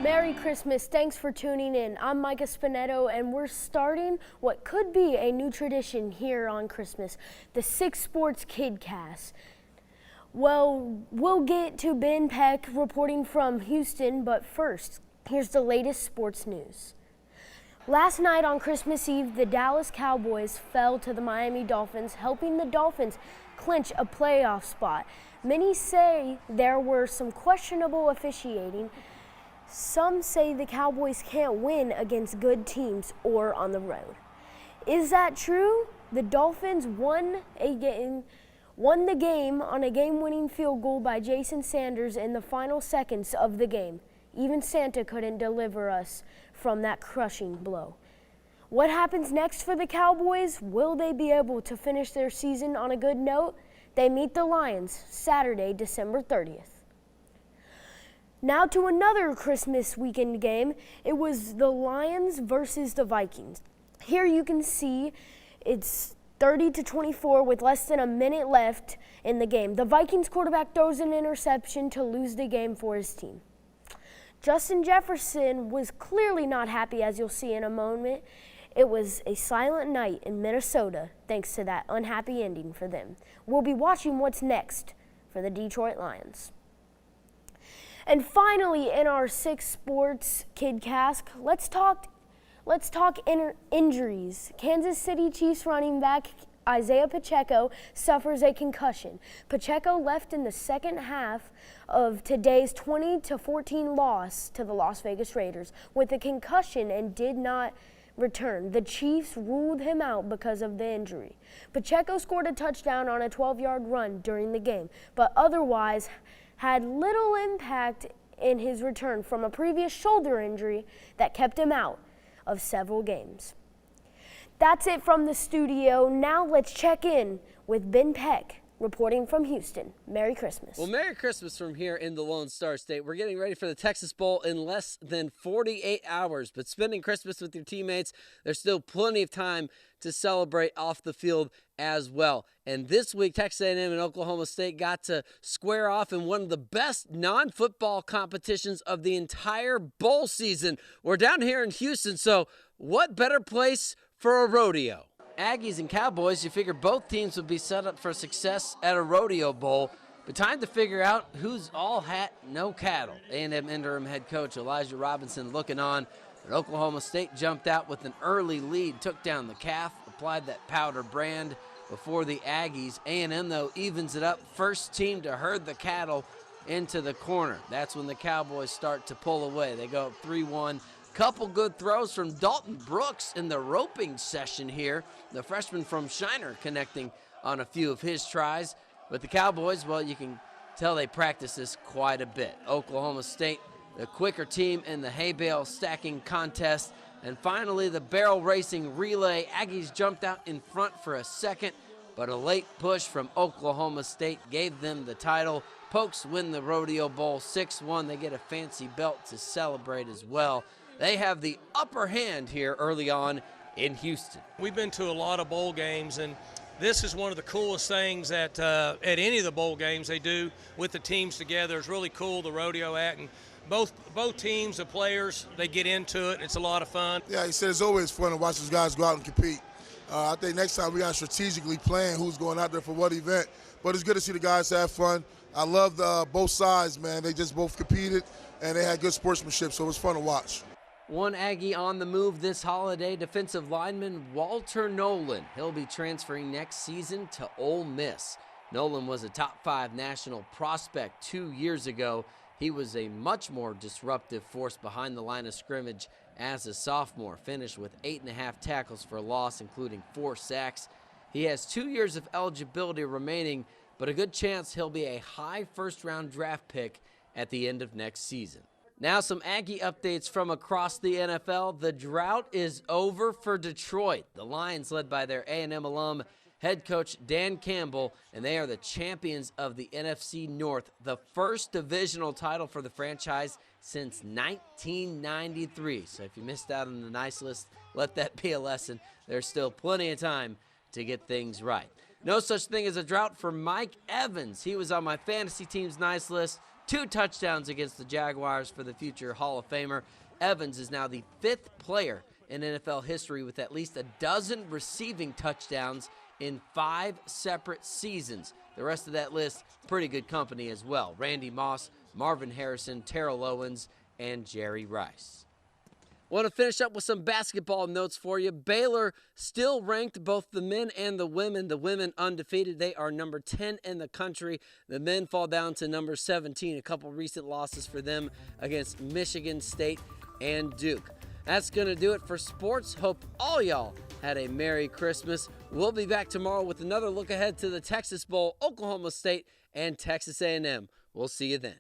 Merry Christmas. Thanks for tuning in. I'm Micah Spinetto, and we're starting what could be a new tradition here on Christmas, the Six Sports KidCast. Well, we'll get to Ben Peck reporting from Houston, but first, here's the latest sports news. Last night on Christmas Eve, the Dallas Cowboys fell to the Miami Dolphins, helping the Dolphins clinch a playoff spot. Many say there were some questionable officiating. Some say the Cowboys can't win against good teams or on the road. Is that true? The Dolphins won the game on a game-winning field goal by Jason Sanders in the final seconds of the game. Even Santa couldn't deliver us from that crushing blow. What happens next for the Cowboys? Will they be able to finish their season on a good note? They meet the Lions Saturday, December 30th. Now to another Christmas weekend game. It was the Lions versus the Vikings. Here you can see it's 30-24 with less than a minute left in the game. The Vikings quarterback throws an interception to lose the game for his team. Justin Jefferson was clearly not happy, as you'll see in a moment. It was a silent night in Minnesota thanks to that unhappy ending for them. We'll be watching what's next for the Detroit Lions. And finally, in our Six Sports KidCast, let's talk injuries. Kansas City Chiefs running back Isaiah Pacheco suffers a concussion. Pacheco left in the second half of today's 20-14 loss to the Las Vegas Raiders with a concussion and did not return. The Chiefs ruled him out because of the injury. Pacheco scored a touchdown on a 12-yard run during the game, but otherwise had little impact in his return from a previous shoulder injury that kept him out of several games. That's it from the studio. Now let's check in with Ben Peck reporting from Houston. Merry Christmas. Well, Merry Christmas from here in the Lone Star State. We're getting ready for the Texas Bowl in less than 48 hours, but spending Christmas with your teammates, there's still plenty of time to celebrate off the field as well. And this week, Texas A&M and Oklahoma State got to square off in one of the best non-football competitions of the entire bowl season. We're down here in Houston, so what better place for a rodeo? Aggies and Cowboys, you figure both teams would be set up for success at a rodeo bowl, but time to figure out who's all hat, no cattle. A&M interim head coach Elijah Robinson looking on, but Oklahoma State jumped out with an early lead, took down the calf, applied that powder brand before the Aggies. A&M, though, evens it up, first team to herd the cattle into the corner. That's when the Cowboys start to pull away. They go up 3-1. Couple good throws from Dalton Brooks in the roping session here. The freshman from Shiner connecting on a few of his tries. But the Cowboys, well, you can tell they practice this quite a bit. Oklahoma State, the quicker team in the hay bale stacking contest. And finally, the barrel racing relay. Aggies jumped out in front for a second, but a late push from Oklahoma State gave them the title. Pokes win the Rodeo Bowl 6-1. They get a fancy belt to celebrate as well. They have the upper hand here early on in Houston. We've been to a lot of bowl games, and this is one of the coolest things at any of the bowl games they do with the teams together. It's really cool, the rodeo act, and both teams, the players, they get into it. It's a lot of fun. Yeah, he said it's always fun to watch those guys go out and compete. I think next time we got to strategically plan who's going out there for what event, but it's good to see the guys have fun. I love both sides, man. They just both competed, and they had good sportsmanship, so it was fun to watch. One Aggie on the move this holiday, defensive lineman Walter Nolan. He'll be transferring next season to Ole Miss. Nolan was a top 5 national prospect 2 years ago. He was a much more disruptive force behind the line of scrimmage as a sophomore. Finished with 8.5 tackles for loss, including 4 sacks. He has 2 years of eligibility remaining, but a good chance he'll be a high first-round draft pick at the end of next season. Now some Aggie updates from across the NFL. The drought is over for Detroit. The Lions, led by their A&M alum head coach Dan Campbell, and they are the champions of the NFC North, the first divisional title for the franchise since 1993. So if you missed out on the nice list, let that be a lesson. There's still plenty of time to get things right. No such thing as a drought for Mike Evans. He was on my fantasy team's nice list. 2 touchdowns against the Jaguars for the future Hall of Famer. Evans is now the 5th player in NFL history with at least a dozen receiving touchdowns in 5 separate seasons. The rest of that list, pretty good company as well. Randy Moss, Marvin Harrison, Terrell Owens, and Jerry Rice. Want to finish up with some basketball notes for you. Baylor still ranked both the men and the women. The women undefeated. They are number 10 in the country. The men fall down to number 17. A couple recent losses for them against Michigan State and Duke. That's going to do it for sports. Hope all y'all had a Merry Christmas. We'll be back tomorrow with another look ahead to the Texas Bowl, Oklahoma State, and Texas A&M. We'll see you then.